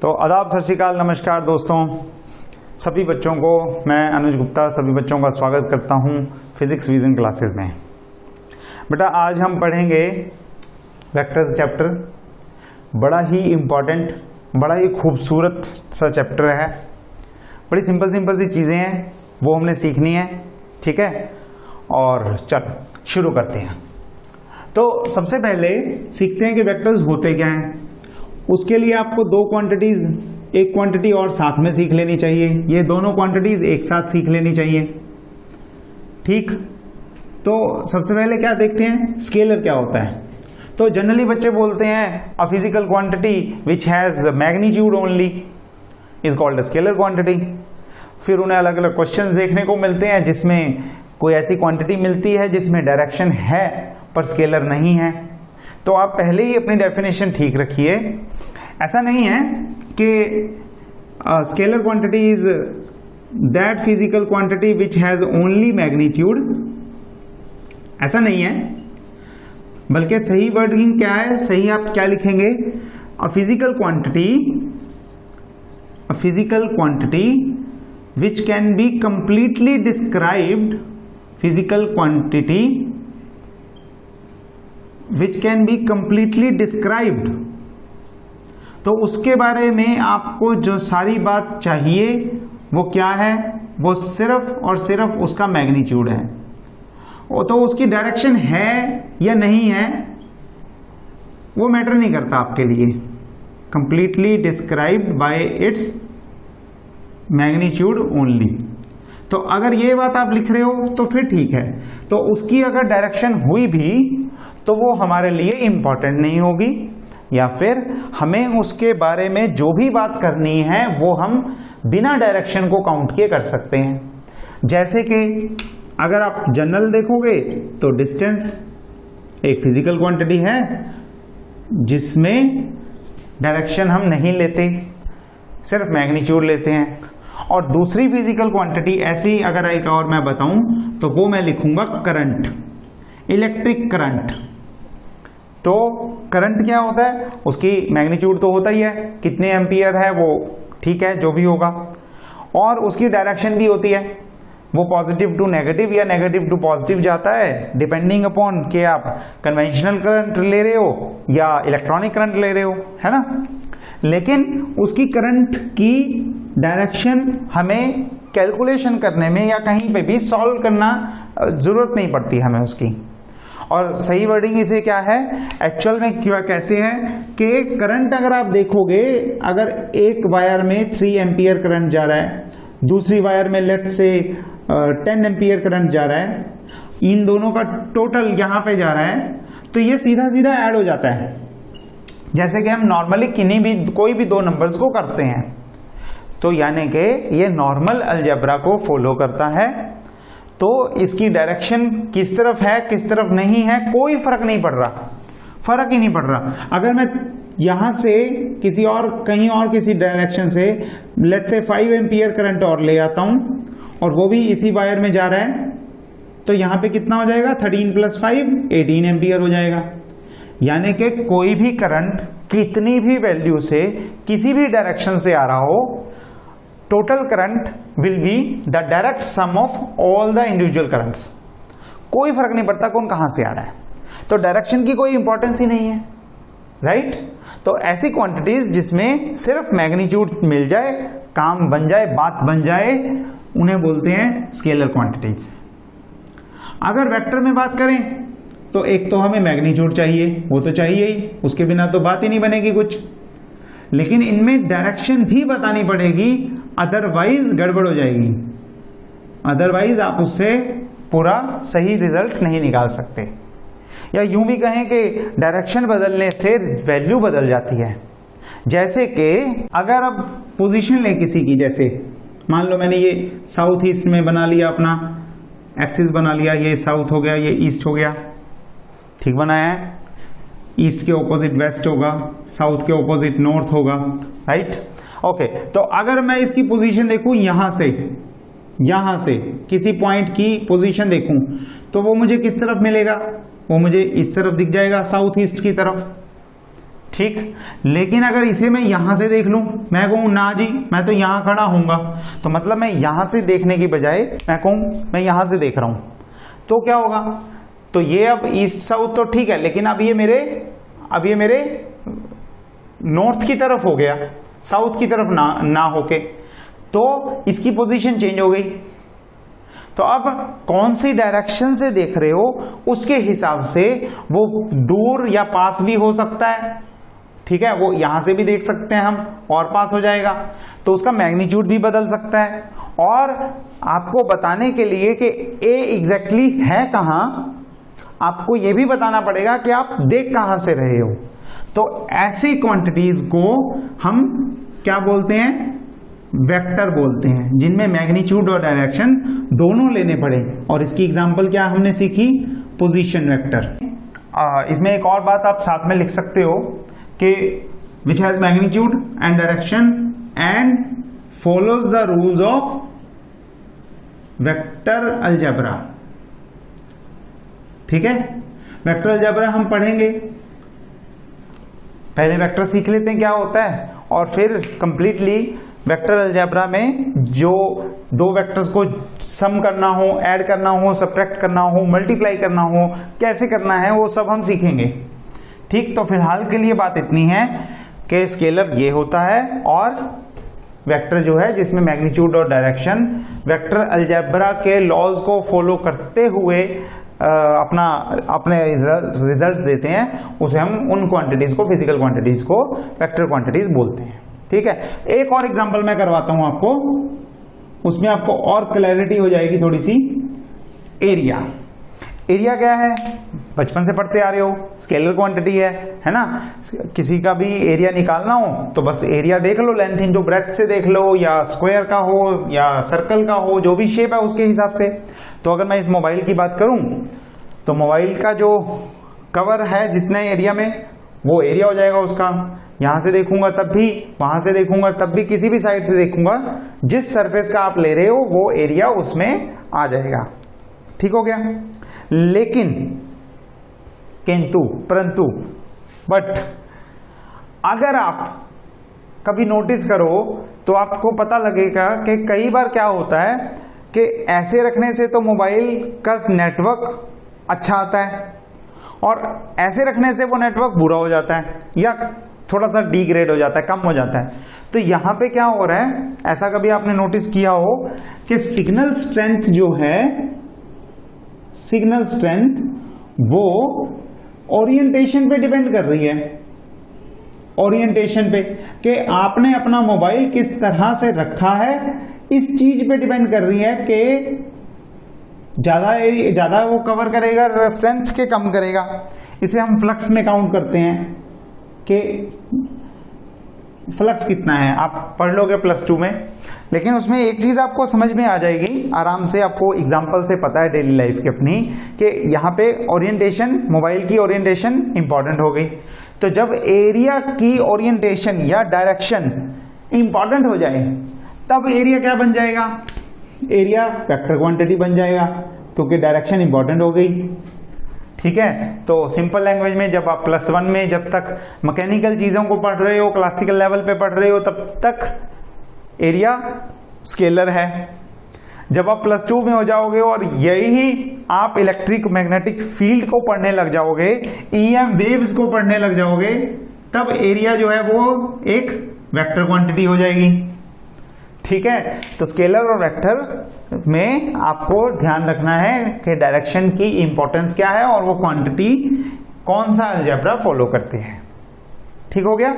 तो आदाब, सत श्री अकाल, नमस्कार दोस्तों। सभी बच्चों को मैं अनुज गुप्ता सभी बच्चों का स्वागत करता हूं फिजिक्स विजन क्लासेस में। बेटा आज हम पढ़ेंगे वेक्टर्स चैप्टर। बड़ा ही इम्पॉर्टेंट, बड़ा ही खूबसूरत सा चैप्टर है। बड़ी सिंपल सी चीज़ें हैं, वो हमने सीखनी है, ठीक है। और चल शुरू करते हैं। तो सबसे पहले सीखते हैं कि वेक्टर्स होते क्या हैं। उसके लिए आपको दो क्वांटिटीज, एक क्वांटिटी और साथ में सीख लेनी चाहिए। ये दोनों क्वांटिटीज एक साथ सीख लेनी चाहिए, ठीक। तो सबसे पहले क्या देखते हैं, स्केलर क्या होता है। तो जनरली बच्चे बोलते हैं a physical quantity which has magnitude only is called a scalar quantity. फिर उन्हें अलग अलग क्वेश्चंस देखने को मिलते हैं जिसमें कोई ऐसी क्वांटिटी मिलती है जिसमें डायरेक्शन है पर स्केलर नहीं है। तो आप पहले ही अपनी डेफिनेशन ठीक रखिए। ऐसा नहीं है कि scalar quantity is that physical quantity which has only magnitude, ऐसा नहीं है। बल्कि सही वर्डिंग क्या है, सही आप क्या लिखेंगे, a physical quantity which can be completely described, physical quantity which can be completely described. तो उसके बारे में आपको जो सारी बात चाहिए वो क्या है, वो सिर्फ और सिर्फ उसका मैग्नीट्यूड है। तो उसकी डायरेक्शन है या नहीं है वो मैटर नहीं करता आपके लिए। Completely described bye its magnitude only. तो अगर ये बात आप लिख रहे हो तो फिर ठीक है। तो उसकी अगर डायरेक्शन हुई भी तो वो हमारे लिए इंपॉर्टेंट नहीं होगी, या फिर हमें उसके बारे में जो भी बात करनी है वो हम बिना डायरेक्शन को काउंट किए कर सकते हैं। जैसे कि अगर आप जनरल देखोगे तो डिस्टेंस एक फिजिकल क्वांटिटी है जिसमें डायरेक्शन हम नहीं लेते, सिर्फ मैग्नीट्यूड लेते हैं। और दूसरी फिजिकल क्वांटिटी ऐसी अगर एक और मैं बताऊं तो वो मैं लिखूंगा करंट, इलेक्ट्रिक करंट। तो करंट क्या होता है, उसकी मैग्नीट्यूड तो होता ही है, कितने एम्पियर है वो ठीक है जो भी होगा, और उसकी डायरेक्शन भी होती है, वो पॉजिटिव टू नेगेटिव या नेगेटिव टू पॉजिटिव जाता है डिपेंडिंग अपॉन कि आप कन्वेंशनल करंट ले रहे हो या इलेक्ट्रॉनिक करंट ले रहे हो, है ना। लेकिन उसकी करंट की डायरेक्शन हमें कैलकुलेशन करने में या कहीं पे भी सॉल्व करना जरूरत नहीं पड़ती हमें उसकी। और सही वर्डिंग इसे क्या है, एक्चुअल में क्या कैसे है कि करंट अगर आप देखोगे, अगर एक वायर में 3 एम्पियर करंट जा रहा है, दूसरी वायर में लेट्स से 10 एम्पियर करंट जा रहा है, इन दोनों का टोटल यहां पे जा रहा है, तो ये सीधा सीधा ऐड हो जाता है। जैसे कि हम नॉर्मली किन्हीं भी कोई भी दो नंबर्स को करते हैं, तो यानी कि ये नॉर्मल अलजेब्रा को फॉलो करता है। तो इसकी डायरेक्शन किस तरफ है किस तरफ नहीं है कोई फर्क नहीं पड़ रहा, फर्क ही नहीं पड़ रहा। अगर मैं यहां से किसी और कहीं और किसी डायरेक्शन से लेट्स से 5 एम्पियर करंट और ले आता हूं और वो भी इसी वायर में जा रहा है, तो यहां पे कितना हो जाएगा, 13 + 5 18 एम्पियर हो जाएगा। यानी कि कोई भी करंट कितनी भी वैल्यू से किसी भी डायरेक्शन से आ रहा हो, total current will be the direct sum of all the individual currents. कोई फर्क नहीं पड़ता कौन कहां से आ रहा है, तो डायरेक्शन की कोई इंपॉर्टेंस ही नहीं है, राइट। तो ऐसी क्वांटिटीज जिसमें सिर्फ मैग्नीट्यूड मिल जाए, काम बन जाए, बात बन जाए, उन्हें बोलते हैं स्केलर क्वांटिटीज। अगर वेक्टर में बात करें तो एक तो हमें मैग्नीट्यूड चाहिए, वो तो चाहिए ही, उसके बिना तो बात ही नहीं बनेगी कुछ। लेकिन इनमें डायरेक्शन भी बतानी पड़ेगी, अदरवाइज गड़बड़ हो जाएगी। अदरवाइज आप उससे पूरा सही रिजल्ट नहीं निकाल सकते। या यूं भी कहें कि डायरेक्शन बदलने से वैल्यू बदल जाती है। जैसे कि अगर अब पोजीशन ले किसी की, जैसे मान लो मैंने ये साउथ ईस्ट में बना लिया, अपना एक्सिस बना लिया, ये साउथ हो गया, ये ईस्ट हो गया, ठीक बनाया है। ईस्ट के ऑपोजिट वेस्ट होगा, साउथ के ऑपोजिट नॉर्थ होगा, राइट। ओके, तो अगर मैं इसकी पोजीशन देखूं यहां से किसी पॉइंट की पोजीशन देखूं तो वो मुझे किस तरफ मिलेगा, वो मुझे इस तरफ दिख जाएगा, साउथ ईस्ट की तरफ। ठीक। लेकिन अगर इसे मैं यहां से देख लूं, मैं कहूं ना जी मैं तो यहां खड़ा हूंगा, तो मतलब मैं यहां से देखने की बजाय मैं कहूं मैं यहां से देख रहा हूं, तो क्या होगा? तो ये अब ईस्ट साउथ तो ठीक है, लेकिन अब ये मेरे नॉर्थ की तरफ हो गया, साउथ की तरफ ना होके, तो इसकी पोजीशन चेंज हो गई। तो अब कौन सी डायरेक्शन से देख रहे हो उसके हिसाब से वो दूर या पास भी हो सकता है, ठीक है। वो यहां से भी देख सकते हैं हम और पास हो जाएगा, तो उसका मैग्नीट्यूड भी बदल सकता है। और आपको बताने के लिए कि ए एग्जैक्टली है कहां, आपको यह भी बताना पड़ेगा कि आप देख कहां से रहे हो। तो ऐसी क्वांटिटीज को हम क्या बोलते हैं? वेक्टर बोलते हैं, जिनमें मैग्नीट्यूड और डायरेक्शन दोनों लेने पड़े। और इसकी एग्जांपल क्या हमने सीखी? Position vector. इसमें एक और बात आप साथ में लिख सकते हो कि which has magnitude and direction and follows the rules of vector algebra, ठीक है। वेक्टर अलजेब्रा हम पढ़ेंगे, पहले वेक्टर सीख लेते हैं क्या होता है, और फिर कंप्लीटली वेक्टर अलजेब्रा में जो दो वेक्टर्स को सम करना हो, ऐड करना हो, सब्ट्रैक्ट करना हो, मल्टीप्लाई करना हो, कैसे करना है वो सब हम सीखेंगे, ठीक। तो फिलहाल के लिए बात इतनी है कि स्केलर ये होता है और वेक्टर जो है जिसमें मैग्नीट्यूड और डायरेक्शन वेक्टर अलजेब्रा के लॉज को फॉलो करते हुए अपने रिजल्ट्स देते हैं, उसे हम उन क्वांटिटीज को, फिजिकल क्वांटिटीज को वेक्टर क्वांटिटीज बोलते हैं, ठीक है। एक और एग्जांपल मैं करवाता हूं आपको, उसमें आपको और क्लैरिटी हो जाएगी थोड़ी सी। एरिया, एरिया क्या है? बचपन से पढ़ते आ रहे हो, स्केलर क्वांटिटी है ना। किसी का भी एरिया निकालना हो तो बस एरिया देख लो, लेंथ इनटू ब्रेथ से देख लो, या स्क्वायर का हो या सर्कल का हो, जो भी शेप है उसके हिसाब से। तो अगर मैं इस मोबाइल की बात करूं तो मोबाइल का जो कवर है जितने एरिया में, वो एरिया हो जाएगा उसका। यहां से देखूंगा तब भी, वहां से देखूंगा तब भी, किसी भी साइड से देखूंगा, जिस सरफेस का आप ले रहे हो वो एरिया उसमें आ जाएगा, ठीक हो गया। लेकिन किंतु परंतु बट अगर आप कभी नोटिस करो तो आपको पता लगेगा कि कई बार क्या होता है कि ऐसे रखने से तो मोबाइल का नेटवर्क अच्छा आता है और ऐसे रखने से वो नेटवर्क बुरा हो जाता है या थोड़ा सा डिग्रेड हो जाता है, कम हो जाता है। तो यहां पे क्या हो रहा है, ऐसा कभी आपने नोटिस किया हो कि सिग्नल स्ट्रेंथ जो है, सिग्नल स्ट्रेंथ वो ओरिएंटेशन पे डिपेंड कर रही है, ओरिएंटेशन पे, कि आपने अपना मोबाइल किस तरह से रखा है इस चीज पे डिपेंड कर रही है कि ज्यादा वो कवर करेगा स्ट्रेंथ के कम करेगा। इसे हम फ्लक्स में काउंट करते हैं कि फ्लक्स कितना है, आप पढ़ लोगे +2 में। लेकिन उसमें एक चीज आपको समझ में आ जाएगी आराम से, आपको एग्जांपल से पता है डेली लाइफ की अपनी, कि यहाँ पे ओरिएंटेशन, मोबाइल की ओरिएंटेशन इंपॉर्टेंट हो गई। तो जब एरिया की ओरिएंटेशन या डायरेक्शन इंपॉर्टेंट हो जाए तब एरिया क्या बन जाएगा? एरिया वेक्टर क्वांटिटी बन जाएगा, क्योंकि डायरेक्शन इंपॉर्टेंट हो गई, ठीक है। तो सिंपल लैंग्वेज में जब आप +1 में जब तक मैकेनिकल चीजों को पढ़ रहे हो, क्लासिकल लेवल पे पढ़ रहे हो, तब तक एरिया स्केलर है। जब आप +2 में हो जाओगे और यही आप इलेक्ट्रिक मैग्नेटिक फील्ड को पढ़ने लग जाओगे, EM वेव्स को पढ़ने लग जाओगे, तब एरिया जो है वो एक वेक्टर क्वांटिटी हो जाएगी, ठीक है। तो स्केलर और वेक्टर में आपको ध्यान रखना है कि डायरेक्शन की इंपॉर्टेंस क्या है और वो क्वांटिटी कौन सा अलजेब्रा फॉलो करते हैं, ठीक हो गया।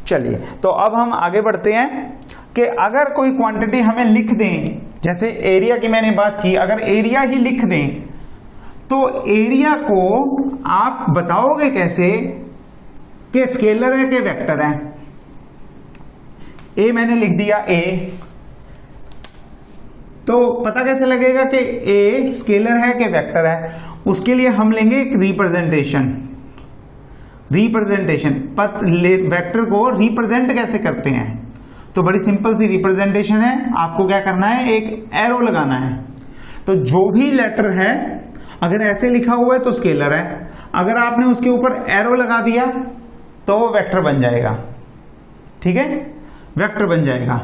चलिए, तो अब हम आगे बढ़ते हैं कि अगर कोई क्वांटिटी हमें लिख दें, जैसे एरिया की मैंने बात की, अगर एरिया ही लिख दें तो एरिया को आप बताओगे कैसे कि स्केलर है कि वेक्टर है? ए मैंने लिख दिया ए, तो पता कैसे लगेगा कि ए स्केलर है कि वेक्टर है? उसके लिए हम लेंगे एक रिप्रेजेंटेशन। वेक्टर को रिप्रेजेंट कैसे करते हैं? तो बड़ी सिंपल सी रिप्रेजेंटेशन है, आपको क्या करना है, एक एरो लगाना है। तो जो भी लेटर है अगर ऐसे लिखा हुआ है तो स्केलर है, अगर आपने उसके ऊपर एरो लगा दिया तो वो वेक्टर बन जाएगा। ठीक है, वेक्टर बन जाएगा।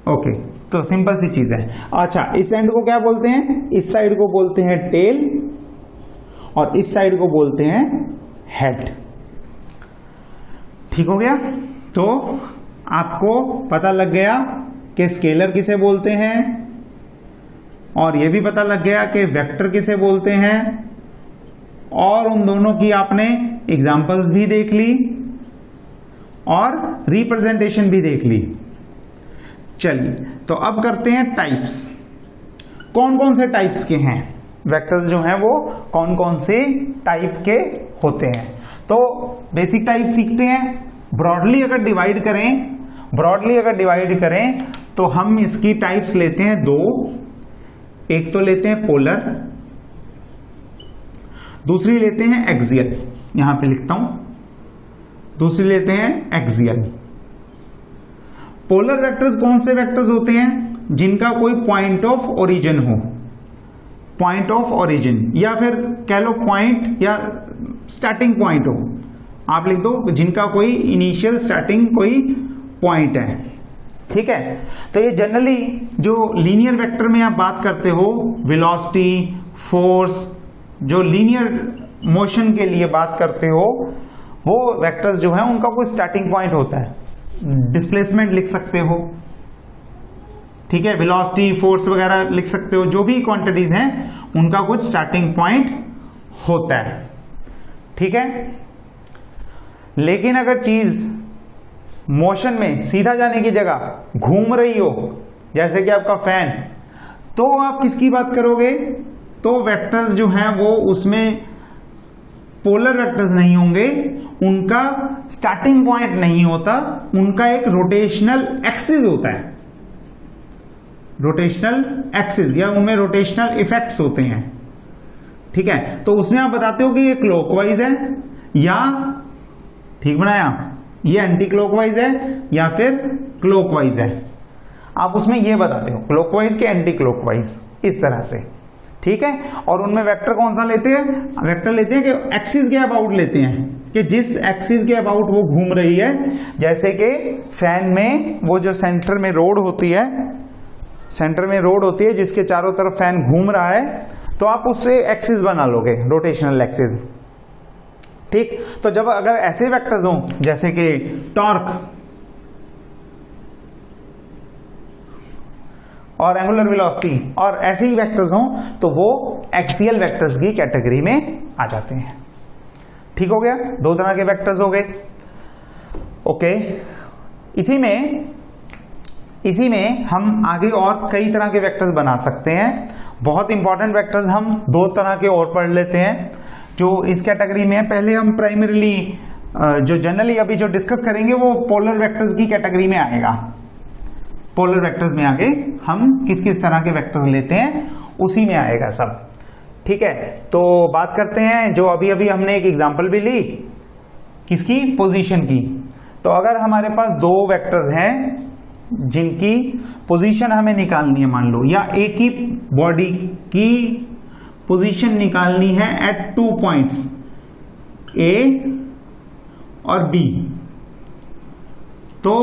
ओके, तो सिंपल सी चीज है। अच्छा, इस एंड को क्या बोलते हैं? इस साइड को बोलते हैं टेल और इस साइड को बोलते हैं हेड। ठीक हो गया? तो आपको पता लग गया कि स्केलर किसे बोलते हैं और यह भी पता लग गया कि वेक्टर किसे बोलते हैं, और उन दोनों की आपने एग्जांपल्स भी देख ली और रिप्रेजेंटेशन भी देख ली। चलिए, तो अब करते हैं टाइप्स। कौन कौन से टाइप्स के हैं वेक्टर्स, जो हैं वो कौन कौन से टाइप के होते हैं। तो बेसिक टाइप सीखते हैं। ब्रॉडली अगर डिवाइड करें तो हम इसकी टाइप्स लेते हैं दो। एक तो लेते हैं पोलर, दूसरी लेते हैं एक्सियल। यहां पे लिखता हूं, दूसरी लेते हैं एक्सियल। पोलर वेक्टर्स कौन से वेक्टर्स होते हैं? जिनका कोई पॉइंट ऑफ ओरिजिन हो, पॉइंट ऑफ ओरिजिन, या फिर कह लो पॉइंट या स्टार्टिंग पॉइंट हो। आप लिख दो जिनका कोई इनिशियल स्टार्टिंग कोई पॉइंट है। ठीक है, तो ये जनरली जो लीनियर वेक्टर में आप बात करते हो, वेलोसिटी, फोर्स, जो लीनियर मोशन के लिए बात करते हो, वो वेक्टर्स जो है उनका कोई स्टार्टिंग पॉइंट होता है। डिस्प्लेसमेंट लिख सकते हो, ठीक है, वेलोसिटी, फोर्स वगैरह लिख सकते हो। जो भी क्वांटिटीज हैं उनका कुछ स्टार्टिंग पॉइंट होता है। ठीक है, लेकिन अगर चीज मोशन में सीधा जाने की जगह घूम रही हो, जैसे कि आपका फैन, तो आप किसकी बात करोगे? तो वेक्टर्स जो हैं वो उसमें पोलर वेक्टर्स नहीं होंगे, उनका स्टार्टिंग पॉइंट नहीं होता, उनका एक रोटेशनल एक्सिस होता है, रोटेशनल एक्सिस, या उनमें रोटेशनल इफेक्ट्स होते हैं। ठीक है, तो उसमें आप बताते हो कि ये क्लॉकवाइज है या, ठीक बनाया, ये एंटी क्लॉकवाइज है या फिर क्लॉकवाइज है। आप उसमें ये बताते हो क्लॉकवाइज के एंटी क्लॉकवाइज, इस तरह से। ठीक है, और उनमें वेक्टर कौन सा लेते हैं? वेक्टर लेते हैं कि एक्सिस के अबाउट लेते हैं, कि जिस एक्सिस के अबाउट वो घूम रही है। जैसे कि फैन में वो जो सेंटर में रोड होती है, सेंटर में रोड होती है जिसके चारों तरफ फैन घूम रहा है, तो आप उससे एक्सिस बना लोगे, रोटेशनल एक्सिस। ठीक, तो जब अगर ऐसे वेक्टर्स हों जैसे कि टॉर्क और एंगुलर वेलोसिटी और ऐसे ही वेक्टर्स हों, तो वो एक्सियल वेक्टर्स की कैटेगरी में आ जाते हैं। ठीक हो गया, दो तरह के वेक्टर्स हो गए। ओके, इसी में हम आगे और कई तरह के वेक्टर्स बना सकते हैं। बहुत इंपॉर्टेंट वेक्टर्स हम दो तरह के और पढ़ लेते हैं जो इस कैटेगरी में है। पहले हम प्राइमरीली जो जनरली अभी जो डिस्कस करेंगे वो पोलर वेक्टर्स की कैटेगरी में आएगा। पोलर वेक्टर्स में आगे हम किस किस तरह के वेक्टर्स लेते हैं उसी में आएगा सब। ठीक है, तो बात करते हैं, जो अभी अभी हमने एक एग्जांपल भी ली, किसकी? पोजीशन की। तो अगर हमारे पास दो वेक्टर्स हैं जिनकी पोजीशन हमें निकालनी है, मान लो, या एक ही बॉडी की पोजीशन निकालनी है एट 2 पॉइंट्स ए और बी, तो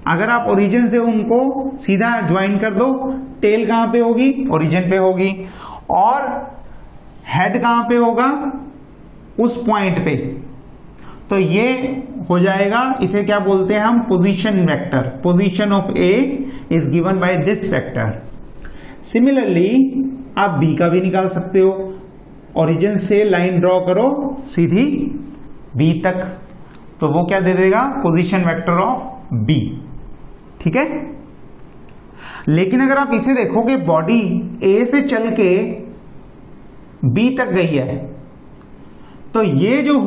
अगर आप ओरिजिन से उनको सीधा ज्वाइन कर दो, टेल कहां पे होगी? ओरिजिन पे होगी, और हेड कहां पे होगा? उस पॉइंट पे। तो ये हो जाएगा, इसे क्या बोलते हैं हम? Position vector. Position of A is given by this vector. Similarly आप बी का भी निकाल सकते हो। ओरिजिन से लाइन ड्रॉ करो सीधी बी तक, तो वो क्या दे देगा? Position vector of B. ठीक है, लेकिन अगर आप इसे देखोगे, बॉडी ए से चल के बी तक गई है, तो ये जो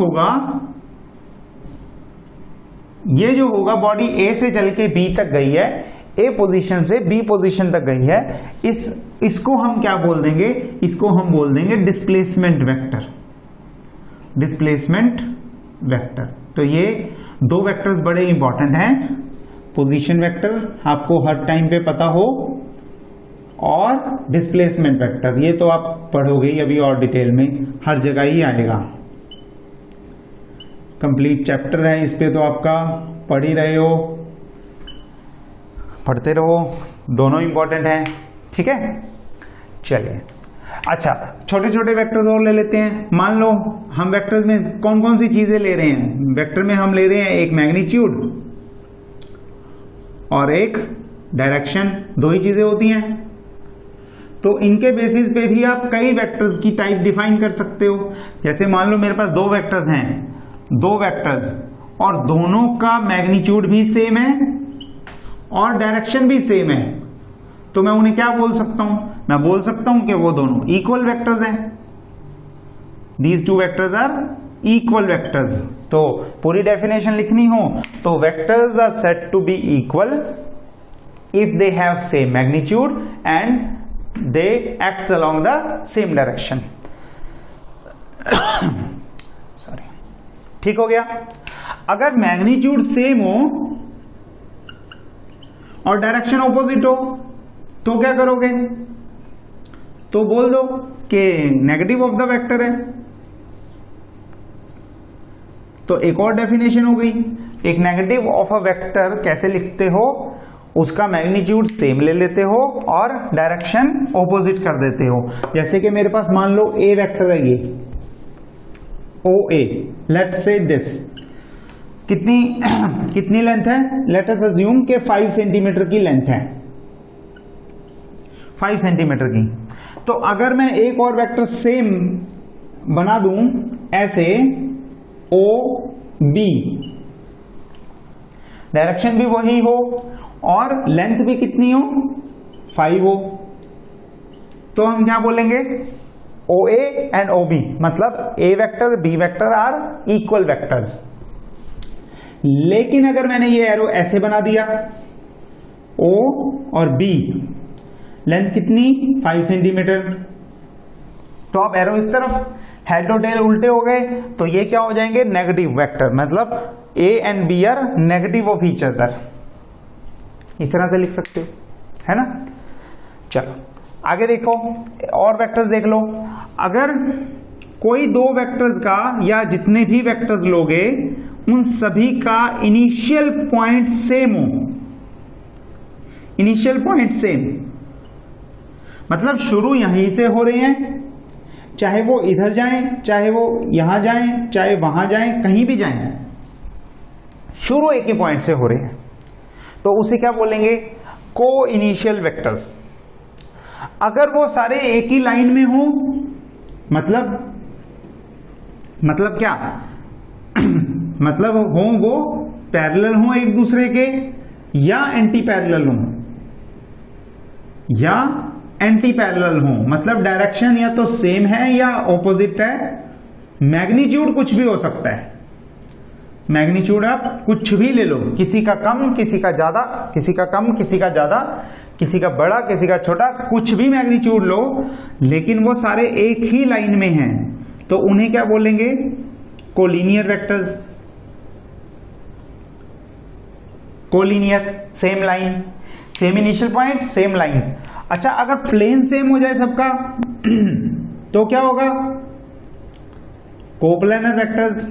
होगा बॉडी ए से चल के बी तक गई है, ए पोजीशन से बी पोजीशन तक गई है, इसको हम क्या बोल देंगे? इसको हम बोल देंगे डिस्प्लेसमेंट वेक्टर। Displacement vector. तो ये दो वेक्टर्स बड़े इंपॉर्टेंट हैं। पोजीशन वेक्टर आपको हर टाइम पे पता हो, और डिस्प्लेसमेंट वेक्टर, ये तो आप पढ़ोगे ही अभी और डिटेल में, हर जगह ही आएगा। कंप्लीट चैप्टर है, इस पे तो आपका पढ़ ही रहे हो, पढ़ते रहो, दोनों इंपॉर्टेंट हैं, ठीक है। चलिए अच्छा, छोटे छोटे वेक्टर्स और ले लेते हैं। मान लो हम वेक्टर्स में कौन कौन सी चीजें ले रहे हैं, वेक्टर में हम ले रहे हैं एक मैग्नीट्यूड और एक डायरेक्शन, दो ही चीजें होती हैं। तो इनके बेसिस पे भी आप कई वेक्टर्स की टाइप डिफाइन कर सकते हो। जैसे मान लो मेरे पास दो वेक्टर्स हैं, दो वेक्टर्स और दोनों का मैग्नीट्यूड भी सेम है और डायरेक्शन भी सेम है, तो मैं उन्हें क्या बोल सकता हूं, मैं बोल सकता हूं कि वो दोनों इक्वल वेक्टर्स हैं। These two vectors are equal vectors. तो पूरी डेफिनेशन लिखनी हो तो vectors are said to be equal if they have same magnitude and they act along the same direction. Sorry, ठीक हो गया। अगर मैग्नीट्यूड सेम हो और डायरेक्शन ऑपोजिट हो तो क्या करोगे, तो बोल दो कि नेगेटिव ऑफ द वेक्टर है। तो एक और डेफिनेशन हो गई, एक नेगेटिव ऑफ अ वेक्टर कैसे लिखते हो, उसका मैग्नीट्यूड सेम ले लेते हो और डायरेक्शन ऑपोजिट कर देते हो। जैसे कि मेरे पास मान लो ए वेक्टर है, ये ओ ए, लेट्स से दिस, कितनी लेंथ है, लेट अस अज्यूम के 5 सेंटीमीटर की लेंथ है, 5 सेंटीमीटर की। तो अगर मैं एक और वेक्टर सेम बना दूं ऐसे ओ बी, डायरेक्शन भी वही हो और लेंथ भी कितनी हो, 5 हो, तो हम क्या बोलेंगे, ओ ए एंड ओ बी, मतलब A vector B vector are equal vectors. लेकिन अगर मैंने ये एरो ऐसे बना दिया, ओ और बी, लेंथ कितनी, 5 सेंटीमीटर, तो अब एरो इस तरफ, हेड और टेल उल्टे हो गए, तो ये क्या हो जाएंगे, नेगेटिव वेक्टर, मतलब A and B are negative of each other. इस तरह से लिख सकते हो, है ना। चलो आगे देखो, और वेक्टर्स देख लो। अगर कोई दो वेक्टर्स का या जितने भी वेक्टर्स लोगे उन सभी का इनिशियल पॉइंट सेम हो, इनिशियल पॉइंट सेम, मतलब शुरू यहीं से हो रहे हैं, चाहे वो इधर जाएं, चाहे वो यहां जाएं, चाहे वहां जाएं, कहीं भी जाएं, शुरू एक ही पॉइंट से हो रहे हैं, तो उसे क्या बोलेंगे, को इनिशियल वेक्टर्स। अगर वो सारे एक ही लाइन में हो, मतलब क्या मतलब हो वो पैरेलल हो एक दूसरे के, या एंटी पैरेलल हो, या एंटी पैरेलल हो, मतलब डायरेक्शन या तो सेम है या ऑपोजिट है, मैग्नीट्यूड कुछ भी हो सकता है, मैग्नीट्यूड आप कुछ भी ले लो, किसी का कम किसी का ज्यादा, किसी का कम किसी का ज्यादा, किसी का बड़ा किसी का छोटा, कुछ भी मैग्नीट्यूड लो, लेकिन वो सारे एक ही लाइन में हैं, तो उन्हें क्या बोलेंगे, collinear vectors. Collinear, same line, same initial point, same line. अच्छा, अगर प्लेन सेम हो जाए सबका तो क्या होगा, कोप्लेनर वेक्टर्स,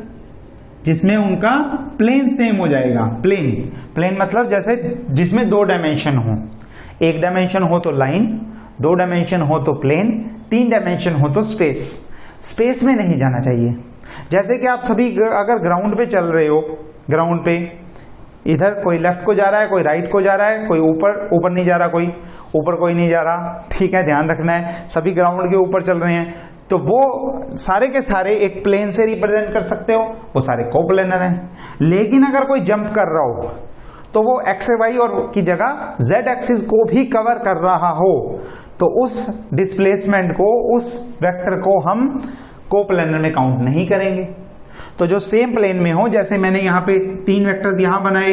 जिसमें उनका प्लेन सेम हो जाएगा। प्लेन मतलब जैसे जिसमें 2 डायमेंशन हो, 1 डायमेंशन हो तो लाइन, 2 डायमेंशन हो तो प्लेन, 3 डायमेंशन हो तो स्पेस में नहीं जाना चाहिए। जैसे कि आप सभी अगर ग्राउंड पे चल रहे हो, ग्राउंड पे इधर कोई लेफ्ट को जा रहा है, कोई राइट को जा रहा है, कोई ऊपर नहीं जा रहा, कोई ऊपर कोई नहीं जा रहा, ठीक है, ध्यान रखना है, सभी ग्राउंड के ऊपर चल रहे हैं, तो वो सारे के सारे एक प्लेन से रिप्रेजेंट कर सकते हो, वो सारे कोप्लेनर हैं। लेकिन अगर कोई जंप कर रहा हो तो वो एक्स वाई और की जगह जेड एक्सिस को भी कवर कर रहा हो, तो उस डिस्प्लेसमेंट को, उस वेक्टर को हम कोप्लेनर में काउंट नहीं करेंगे। तो जो सेम प्लेन में हो, जैसे मैंने यहाँ पे 3 वेक्टर्स यहाँ बनाए,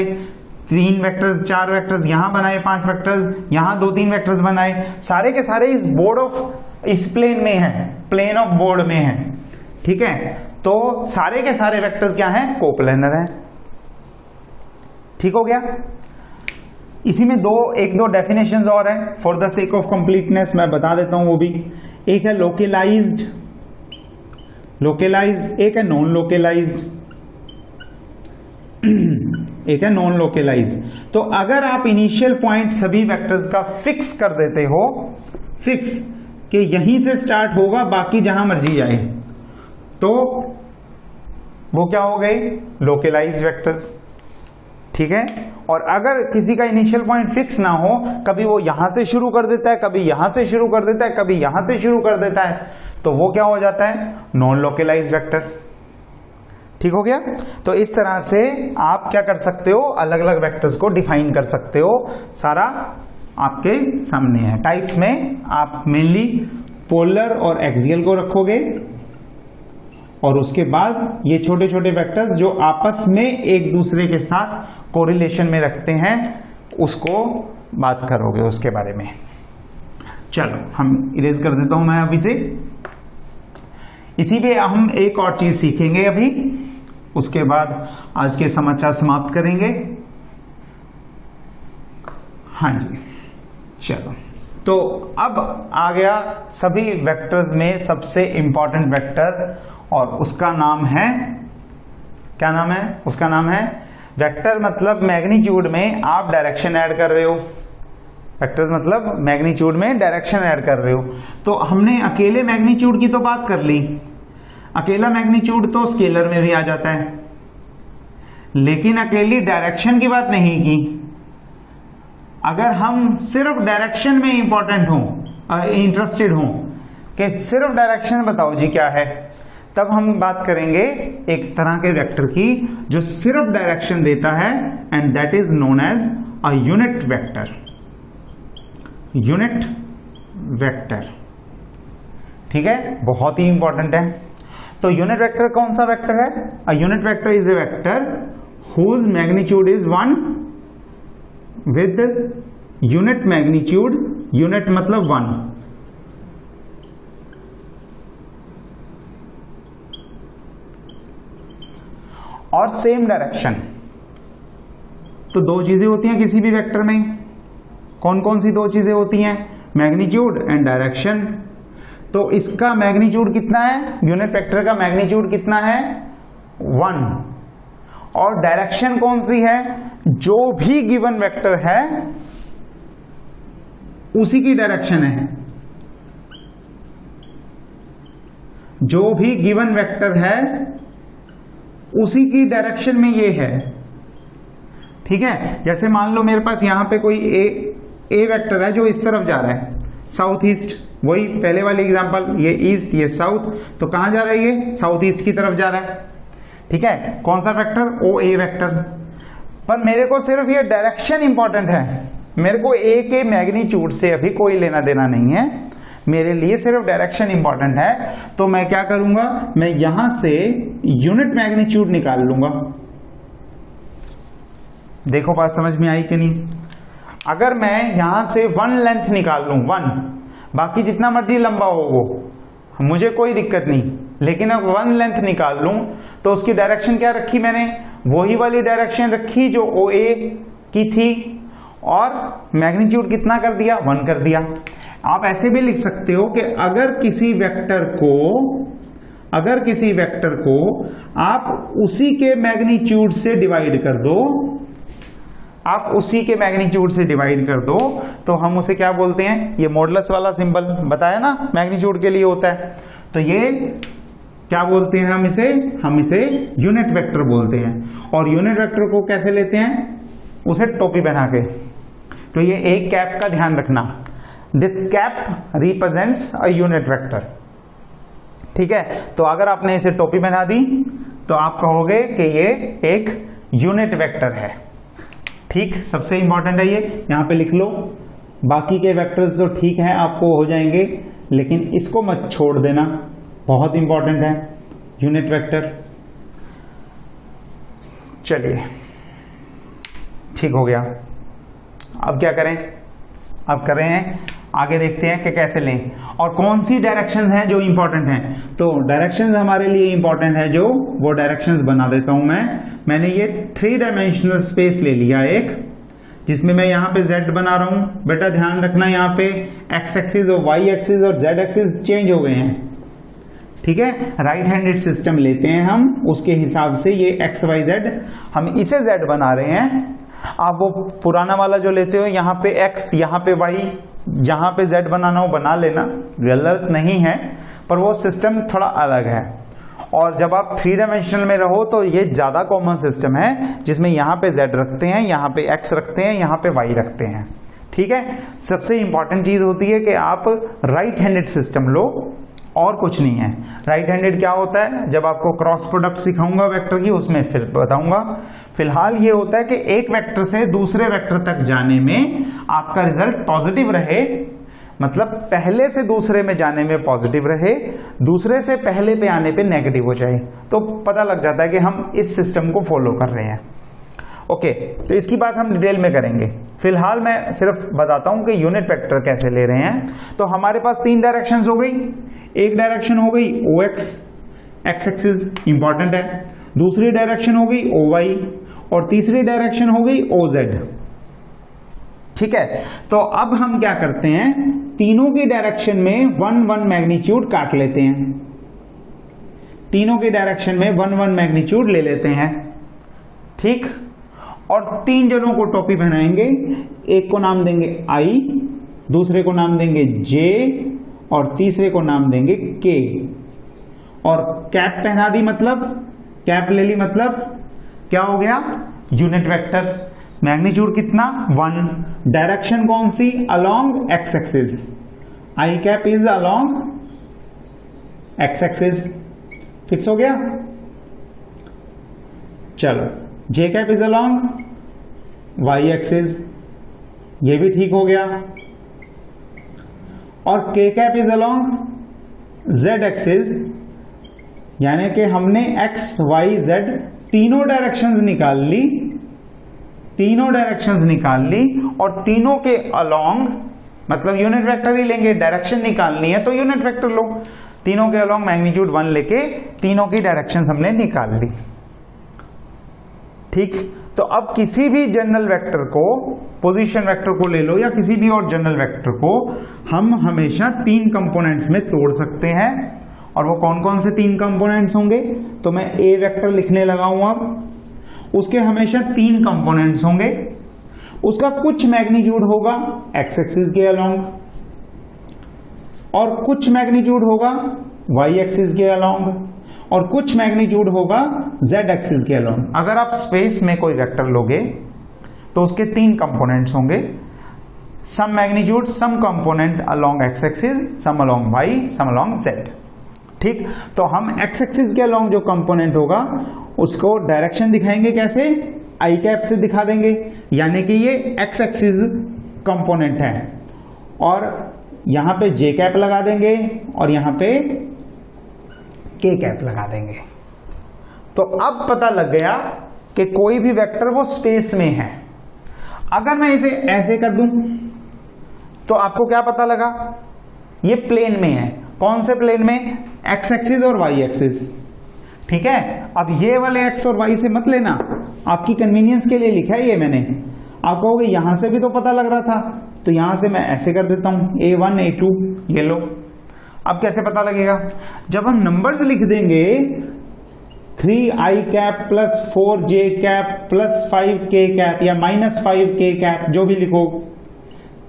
3 वेक्टर्स, 4 वेक्टर्स यहाँ बनाए, 5 वेक्टर्स यहाँ, 2-3 वेक्टर्स बनाए, सारे के सारे इस बोर्ड ऑफ, इस प्लेन में है, प्लेन ऑफ बोर्ड में है, ठीक है, तो सारे के सारे वेक्टर्स क्या हैं, कोप्लेनर हैं। ठीक हो गया। इसी में एक दो डेफिनेशंस और हैं, for the sake of completeness मैं बता देता हूं वो भी। एक है लोकेलाइज्ड, एक है नॉन लोकेलाइज्ड। एक है नॉन लोकेलाइज। तो अगर आप इनिशियल पॉइंट सभी वेक्टर्स का फिक्स कर देते हो, फिक्स कि यहीं से स्टार्ट होगा बाकी जहां मर्जी जाए, तो वो क्या हो गए? Localise vectors. ठीक है। और अगर किसी का इनिशियल पॉइंट फिक्स ना हो, कभी वो यहां से शुरू कर देता है, कभी यहां से शुरू कर देता है, कभी यहां से शुरू कर देता है, तो वो क्या हो जाता है? Non localise vector. ठीक हो गया। तो इस तरह से आप क्या कर सकते हो? अलग अलग वेक्टर्स को डिफाइन कर सकते हो। सारा आपके सामने है। टाइप्स में आप मेनली पोलर और एक्सियल को रखोगे, और उसके बाद ये छोटे छोटे वेक्टर्स जो आपस में एक दूसरे के साथ कोरिलेशन में रखते हैं, उसको बात करोगे उसके बारे में। चलो हम इरेज कर देता हूं मैं अभी से। इसी पे हम एक और चीज सीखेंगे अभी, उसके बाद आज के समाचार समाप्त करेंगे। हाँ जी, चलो। तो अब आ गया सभी वेक्टर्स में सबसे इंपॉर्टेंट वेक्टर, और उसका नाम है, क्या नाम है? उसका नाम है वेक्टर। मतलब मैग्नीट्यूड में आप डायरेक्शन ऐड कर रहे हो। वेक्टर्स मतलब मैग्नीट्यूड में डायरेक्शन ऐड कर रहे हो। तो हमने अकेले मैग्नीट्यूड की तो बात कर ली, अकेला मैग्नीट्यूड तो स्केलर में भी आ जाता है, लेकिन अकेली डायरेक्शन की बात नहीं की। अगर हम सिर्फ डायरेक्शन में इंपॉर्टेंट हो, इंटरेस्टेड हो कि सिर्फ डायरेक्शन बताओ जी क्या है, तब हम बात करेंगे एक तरह के वेक्टर की जो सिर्फ डायरेक्शन देता है, and that is known as a unit vector. Unit vector, ठीक है, बहुत ही इंपॉर्टेंट है। तो यूनिट वेक्टर कौन सा वेक्टर है? A unit vector is a vector whose magnitude is 1 with unit magnitude, unit मतलब 1, और सेम डायरेक्शन। तो दो चीजें होती हैं किसी भी वेक्टर में। कौन कौन सी दो चीजें होती हैं? Magnitude and direction. तो इसका मैग्नीट्यूड कितना है? यूनिट वेक्टर का मैग्नीट्यूड कितना है? 1। और डायरेक्शन कौन सी है? जो भी गिवन वेक्टर है उसी की डायरेक्शन है। जो भी गिवन वेक्टर है उसी की डायरेक्शन में ये है। ठीक है। जैसे मान लो मेरे पास यहां पे कोई ए वेक्टर है जो इस तरफ जा रहा है, साउथ ईस्ट, वही पहले वाली एग्जांपल, ये ईस्ट ये साउथ, तो कहां जा रहा है? ये साउथ ईस्ट की तरफ जा रहा है। ठीक है। कौन सा वेक्टर? ओ ए वेक्टर। पर मेरे को सिर्फ ये डायरेक्शन इंपॉर्टेंट है, मेरे को ए के मैग्नीट्यूड से अभी कोई लेना देना नहीं है, मेरे लिए सिर्फ डायरेक्शन इंपॉर्टेंट है। तो मैं क्या करूंगा? मैं यहां से यूनिट मैग्नीट्यूड निकाल लूंगा। देखो बात समझ में आई कि नहीं? अगर मैं यहां से 1 लेंथ निकाल लूं, 1, बाकी जितना मर्जी लंबा हो वो, मुझे कोई दिक्कत नहीं, लेकिन अब 1 लेंथ निकाल लूं तो उसकी डायरेक्शन क्या रखी मैंने? वही वाली डायरेक्शन रखी जो ओ ए की थी, और मैग्नीट्यूड कितना कर दिया? 1 कर दिया। आप ऐसे भी लिख सकते हो कि अगर किसी वेक्टर को आप उसी के मैग्नीट्यूड से डिवाइड कर दो, आप उसी के मैग्नीट्यूड से डिवाइड कर दो, तो हम उसे क्या बोलते हैं? ये मॉडुलस वाला सिंबल बताया ना, मैग्नीट्यूड के लिए होता है। तो ये क्या बोलते हैं? हम इसे यूनिट वेक्टर बोलते हैं। और यूनिट वेक्टर को कैसे लेते हैं? उसे टोपी पहना के। तो ये एक कैप का ध्यान रखना, this cap represents a unit vector. ठीक है। तो अगर आपने इसे टोपी पहना दी तो आप कहोगे कि ये एक यूनिट वेक्टर है। ठीक, सबसे इंपॉर्टेंट है ये, यहां पे लिख लो। बाकी के वेक्टर्स जो ठीक है आपको हो जाएंगे, लेकिन इसको मत छोड़ देना, बहुत इंपॉर्टेंट है यूनिट वेक्टर। चलिए, ठीक हो गया। अब क्या करें? अब कर रहे हैं, आगे देखते हैं कि कैसे लें और कौन सी डायरेक्शंस हैं जो इंपॉर्टेंट हैं। तो डायरेक्शंस हमारे लिए इंपॉर्टेंट है, जो वो डायरेक्शंस बना देता हूं मैंने ये 3 डायमेंशनल स्पेस ले लिया एक, जिसमें मैं यहां पे z बना रहा हूं। बेटा ध्यान रखना, यहां पे x एक्सिस और y एक्सिस और z एक्सिस चेंज हो गए हैं। ठीक है, राइट हैंडेड सिस्टम लेते हैं हम, उसके हिसाब से ये एक्स वाई जेड, हम इसे जेड बना रहे हैं। आप वो पुराना वाला जो लेते हो, यहाँ पे एक्स, यहाँ पे वाई, यहाँ पे जेड बनाना हो बना लेना, गलत नहीं है, पर वो सिस्टम थोड़ा अलग है। और जब आप 3 डायमेंशनल में रहो तो ये ज्यादा कॉमन सिस्टम है, जिसमें यहाँ पे जेड रखते हैं, यहाँ पे एक्स रखते हैं, यहाँ पे वाई रखते हैं। ठीक है, सबसे इंपॉर्टेंट चीज होती है कि आप राइट हैंडेड सिस्टम लो, और कुछ नहीं है। राइट हैंडेड क्या होता है, जब आपको क्रॉस प्रोडक्ट सिखाऊंगा वेक्टर की, उसमें फिर बताऊंगा। फिलहाल ये होता है कि एक वेक्टर से दूसरे वेक्टर तक जाने में आपका रिजल्ट पॉजिटिव रहे, मतलब पहले से दूसरे में जाने में पॉजिटिव रहे, दूसरे से पहले पे आने पे नेगेटिव हो जाए, तो पता लग जाता है कि हम इस सिस्टम को फॉलो कर रहे हैं। ओके, तो इसकी बात हम डिटेल में करेंगे। फिलहाल मैं सिर्फ बताता हूं कि यूनिट वेक्टर कैसे ले रहे हैं। तो हमारे पास 3 डायरेक्शंस हो गई। एक डायरेक्शन हो गई OX, एक्स एक्सिस इंपॉर्टेंट है, दूसरी डायरेक्शन हो गई OY, और तीसरी डायरेक्शन हो गई OZ। ठीक है, तो अब हम क्या करते हैं, तीनों की डायरेक्शन में 1-1 मैग्नीट्यूड काट लेते हैं। तीनों की डायरेक्शन में 1-1 मैग्नीट्यूड ले लेते हैं। ठीक, और 3 जनों को टोपी पहनाएंगे। एक को नाम देंगे I, दूसरे को नाम देंगे J, और तीसरे को नाम देंगे K। और कैप पहना दी, मतलब कैप ले ली, मतलब क्या हो गया, यूनिट वेक्टर। मैग्नीट्यूड कितना, 1। डायरेक्शन कौन सी, along X axis. I cap is along X axis. Fix हो गया। चलो, J cap is along Y axis, ये भी ठीक हो गया। और K cap is along Z axis, यानी कि हमने एक्स वाई जेड तीनों डायरेक्शंस निकाल ली, और तीनों के अलोंग, मतलब यूनिट वेक्टर ही लेंगे, डायरेक्शन निकालनी है तो यूनिट वेक्टर लो। तीनों के अलोंग मैग्नीट्यूड 1 लेके तीनों की डायरेक्शंस हमने निकाल ली। ठीक, तो अब किसी भी जनरल वेक्टर को, पोजीशन वेक्टर को ले लो या किसी भी और जनरल वेक्टर को, हम हमेशा 3 कंपोनेंट्स में तोड़ सकते हैं। और वो कौन कौन से 3 कंपोनेंट्स होंगे, तो मैं ए वेक्टर लिखने लगा हूं। अब उसके हमेशा 3 कंपोनेंट्स होंगे, उसका कुछ मैग्नीट्यूड होगा एक्स एक्सिस के अलोंग, और कुछ मैग्नीट्यूड होगा वाई एक्सिस के अलोंग, और कुछ मैग्नीट्यूड होगा जेड एक्सिस के अलोंग। अगर आप स्पेस में कोई वेक्टर लोगे तो उसके 3 कंपोनेंट्स होंगे, some magnitude, some component along X axis, some along Y, some along Z. ठीक, तो हम एक्स एक्सिस के अलोंग जो कंपोनेंट होगा उसको डायरेक्शन दिखाएंगे कैसे, आई कैप से दिखा देंगे, यानी कि ये एक्स एक्सिस कंपोनेंट है, और यहां पे जे कैप लगा देंगे और यहां पे के कैप लगा देंगे। तो अब पता लग गया कि कोई भी वेक्टर वो स्पेस में है। अगर मैं इसे ऐसे कर दूं तो आपको क्या पता लगा, ये प्लेन में है। कौन से प्लेन में, एक्स एक्सिस और वाई एक्सिस। ठीक है, अब ये वाले एक्स और वाई से मत लेना, आपकी कन्वीनियंस के लिए लिखा है ये मैंने। आप कहोगे यहां से भी तो पता लग रहा था, तो यहां से मैं ऐसे कर देता हूं, A1 A2, ये लो। अब कैसे पता लगेगा, जब हम नंबर्स लिख देंगे 3i cap plus 4j cap plus 5k cap या -5k कैप, जो भी लिखो,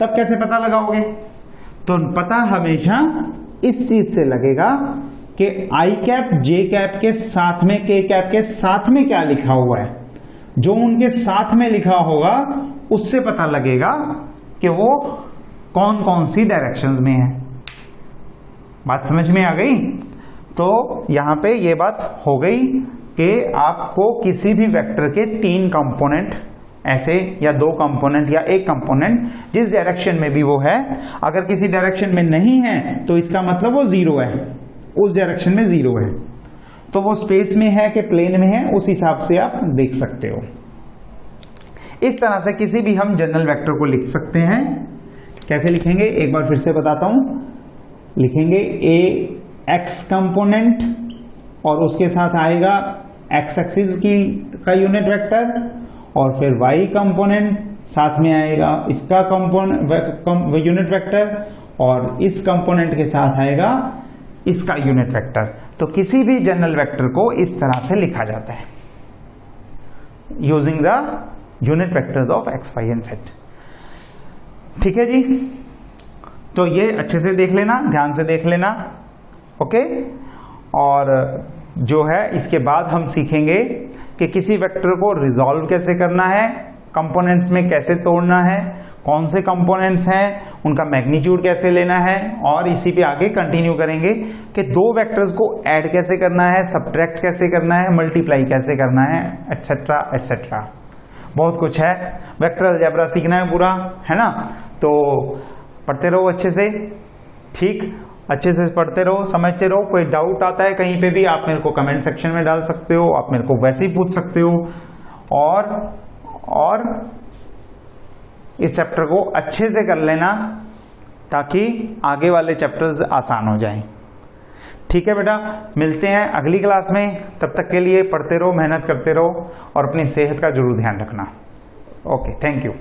तब कैसे पता लगाओगे, तो पता हमेशा इस चीज से लगेगा कि i कैप j कैप के साथ में k कैप के साथ में क्या लिखा हुआ है। जो उनके साथ में लिखा होगा उससे पता लगेगा कि वो कौन कौन सी डायरेक्शंस में है। बात समझ में आ गई। तो यहां पे ये बात हो गई कि आपको किसी भी वेक्टर के 3 कंपोनेंट ऐसे, या 2 कंपोनेंट या 1 कंपोनेंट, जिस डायरेक्शन में भी वो है, अगर किसी डायरेक्शन में नहीं है तो इसका मतलब वो 0 है, उस डायरेक्शन में 0 है। तो वो स्पेस में है कि प्लेन में है, उस हिसाब से आप देख सकते हो। इस तरह से किसी भी हम जनरल वेक्टर को लिख सकते हैं। कैसे लिखेंगे, एक बार फिर से बताता हूं। लिखेंगे ए एक्स कंपोनेंट, और उसके साथ आएगा एक्स एक्सिस का यूनिट वेक्टर, और फिर वाई कंपोनेंट, साथ में आएगा इसका यूनिट वेक्टर, और इस कंपोनेंट के साथ आएगा इसका यूनिट वेक्टर। तो किसी भी जनरल वेक्टर को इस तरह से लिखा जाता है using the unit vectors of X Y and Z. ठीक है जी, तो ये अच्छे से देख लेना, ध्यान से देख लेना, ओके। और जो है इसके बाद हम सीखेंगे कि किसी वेक्टर को रिजॉल्व कैसे करना है, कंपोनेंट्स में कैसे तोड़ना है, कौन से कंपोनेंट्स हैं, उनका मैग्नीट्यूड कैसे लेना है, और इसी पे आगे कंटिन्यू करेंगे कि दो वेक्टर्स को ऐड कैसे करना है, सब्ट्रैक्ट कैसे करना है, मल्टीप्लाई कैसे करना है, एटसेट्रा एटसेट्रा। बहुत कुछ है, वेक्टर अलजेब्रा सीखना है पूरा, है ना। तो पढ़ते रहो अच्छे से, ठीक, अच्छे से पढ़ते रहो, समझते रहो। कोई डाउट आता है कहीं पे भी आप मेरे को कमेंट सेक्शन में डाल सकते हो, आप मेरे को वैसे ही पूछ सकते हो। और इस चैप्टर को अच्छे से कर लेना ताकि आगे वाले चैप्टर्स आसान हो जाएं। ठीक है बेटा, मिलते हैं अगली क्लास में। तब तक के लिए पढ़ते रहो, मेहनत करते रहो और अपनी सेहत का जरूर ध्यान रखना। Okay, thank you.